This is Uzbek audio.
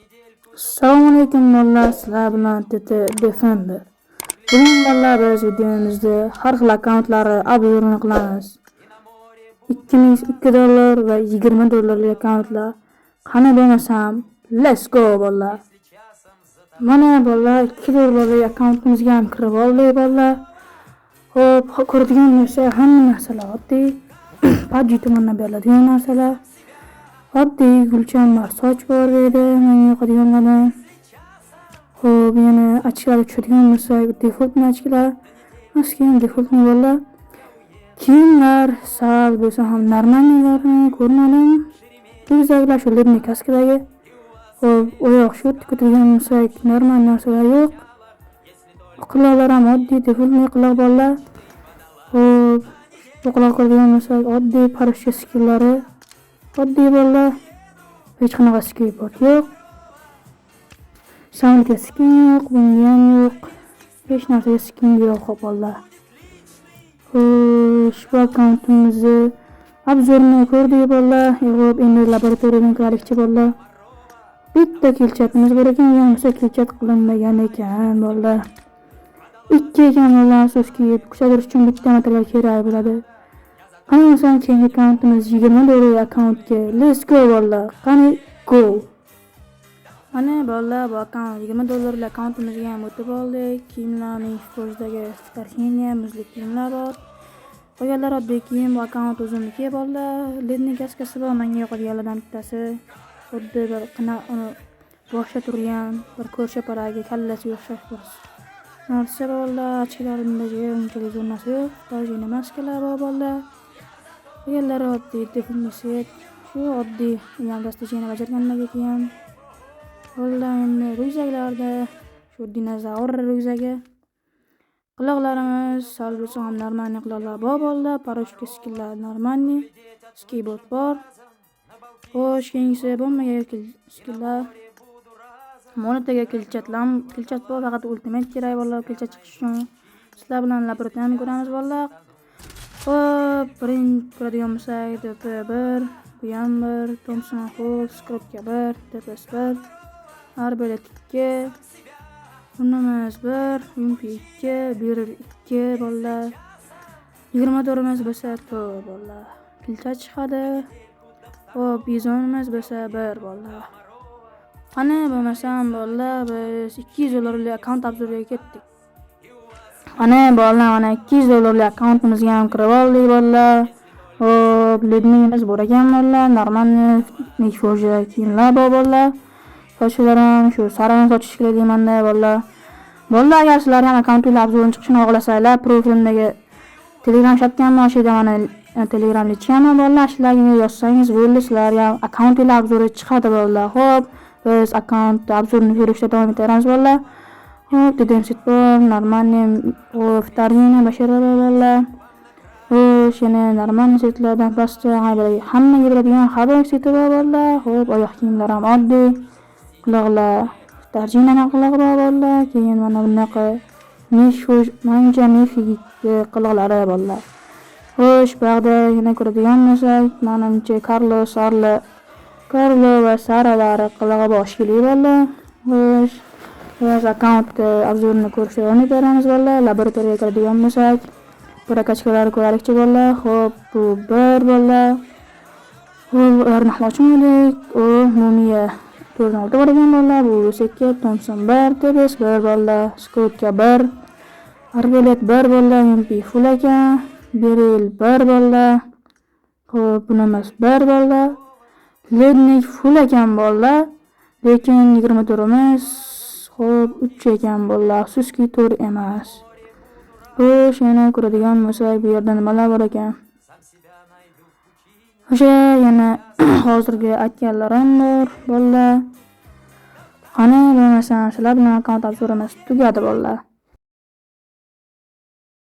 Assalomu alaykum bolalar, sizlar bilan TT Defender. Bugun bolalar biz videomizda har xil akkauntlarni obzorini qilamiz. 2002 dollar va 20 dollarlik akkauntlar. Qani bo'lmasam, let's go bolalar. Mana bolalar 2 dollarlik akkauntimizga ham kirib oldik bolalar. Xo'p, ko'radigan bo'lsa hamma narsalar oddiy. PUBG tomonidan beriladigan narsalar. Oddiy gulchambar soch bor edi, menga yoqadiganlardan. Xo'p, yana ochkalar tushadigan bo'lsa, default ochkalar. Maskin default bolalar. Kiyimlar sal bo'lsa ham normalnilarni ko'rmadim. Ryukzaklar shu ledni kaskadagi. Xo'p, oyoq short ko'targan bo'lsak, normal narsalar yo'q. Quloqlar ham oddiy default quloq bolalar. Xo'p, quloq ko'rgan bo'lsak, oddiy parashyut skillari. Oddiy bolalar. Hech qanaqa skateboard yo'q. Soundga skin yo'q, bunga ham yo'q. Hech narsaga skin yo'q bolalar. Shu akkauntimizni obzorini ko'rdik bolalar. Xo'p, endi laboratoriyadan qilaylikchi bolalar. Bitta kilchatimiz bor ekan, yana kilchat qilinmagan ekan bolalar. 2 ekan bolalar, afsuski kuchaytirish uchun bitta material kerak bo'ladi. Qani keyingi akkauntimiz 20 dollar akkauntga. Let's go bolalar. Qani go. Mana bolalar, bu akkaunt 20 dollarlik akkauntimizga ham o'tib oldik. Kiyimlarning fojdagi starxiniya, muzlik kiyimlar bor. Qolganlar oddiy kiyim, bu akkaunt o'zimniki bolalar. Ledni kaskasi bor, menga yoqadiganlardan bittasi. Xuddi bir boshqa turgan, bir ko'rshaparaga kallasiga o'xshash narsa bolalar. Ochkalarimdagi unchalik zo'r narsa yo'q. Tojini maskalar bor bolalar. Qolganlar oddiy default shu oddiy ham dastajini bajargandagi kiyim. Bolalar endi ryukzaklarda shu dinozavr ryukzagi. Quloqlarimiz sal bo'lsa ham normalniy quloqlar bor bolalar. Parashyut skilllar normalniy. Skateboard bor. Xo'sh, keyingisi bo'lmagan skilllar. Monetaga kilchat bor, faqat ultimate kerak bolalar, kilchat chiqish uchun. Sizlar bilan laboratoriyani ko'ramiz bolalar. Xo'p, birinchi ko'radigan bo'lsak, DP1, bu ham 1, Thompson Hawk, Scrapka 1, TPS 1, Arbalet 2, Bunamiz 1, Yumpi 2, Beryl 2 bolalar. 20 dollarimiz bo'lsa 4 bolalar. Kilchat chiqadi. Xo'p, bizonimiz bo'lsa 1 bolalar. Qani bo'lmasam bolalar, biz 200 dollarlik akkaunt obzoriga ketdik. Mana bolalar, mana 200 dollarlik akkauntimizga ham kirib oldik bolalar. Xo'p, lednimiz bor ekan bolalar. Normal nechfoja kiyimlar bor bolalar. Sochlar ham shu sariq soch shikli deymanda bolalar. Bolalar, agar sizlar ham akkauntingiz obzorini chiqishini xohlasanglar, profilimdagi Telegram chatga o'shida mana Telegram lichiyam bolalar, sizlarga yozsangiz bo'ldi, sizlarga akkauntingiz obzori chiqadi bolalar. Xo'p, biz akkaunt obzorini ko'rishda davom etamiz bolalar. Xo'p, dedemsit bor, normalniy vitarini bashara bolalar. Xo'sh, yana normalniy setlardan pastda hammaga biladigan xabar seti bor bolalar. Xo'p, oyoq kiyimlar ham oddiy. Quloqlar, tarjimani quloq bor bolalar. Keyin mana bunaqa manja mifik quloqlari bolalar. Xo'sh, bu yerda yana ko'radigan bo'lsak, menimcha Carlo va Saralar qilog'i boshli bolalar. Xo'sh, biz akkaunt obzorini ko'rishda davom etamiz bolalar. Laboratoriyaga kiradigan bo'lsak, prakachkalarni ko'raylikchi bolalar. Xo'p, bu 1 bolalar. Xo'p, ularni xohlashmoqlik. Mumiya 4 bor ekan bolalar. Bu 2, Thompson 1, TPS 1 bolalar, Scrapka 1, Arbalet 1 bolalar, Yumpi full ekan. Beryl 1 bolalar. Xo'p, bunamiz 1 bolalar. Lednik full ekan bolalar. Lekin 20 turimiz xo'p 3 ekan bolalar. Afsuski 4 emas. Xo'sh, yana ko'radigan bo'lsak, bu yerda nimalar bor ekan? O'sha yana hozirgi aytganlarim bor bolalar. Qani bo'lmasam, sizlar bilan akkaunt obzorimiz tugadi bolalar.